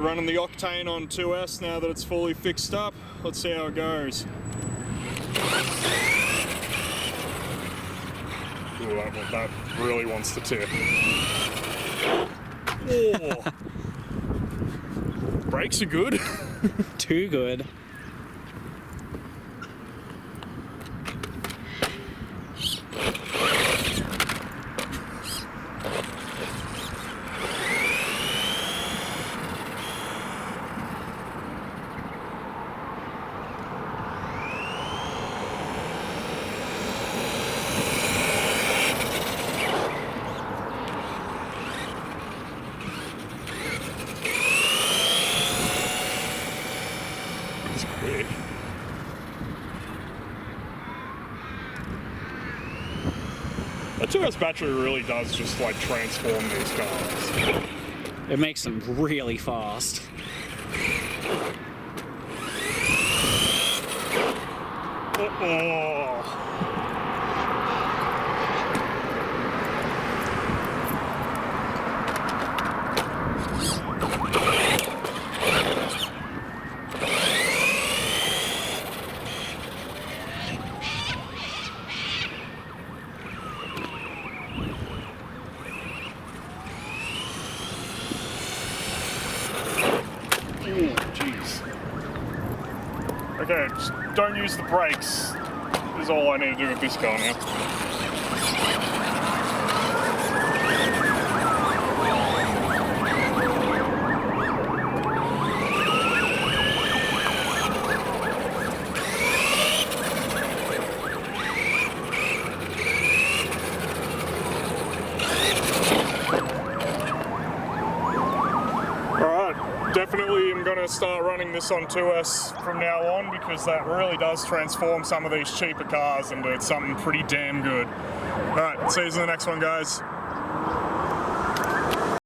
running the Octane on 2S now that it's fully fixed up. Let's see how it goes. Ooh, that really wants to tip. Oh. Brakes are good. Too good. Quick. The 2S battery really does just like transform these cars. It makes them really fast. Oh. Ooh, jeez. Okay, just don't use the brakes. Is all I need to do with this car now. Definitely am going to start running this on 2S from now on because that really does transform some of these cheaper cars into something pretty damn good. Alright, see you in the next one, guys.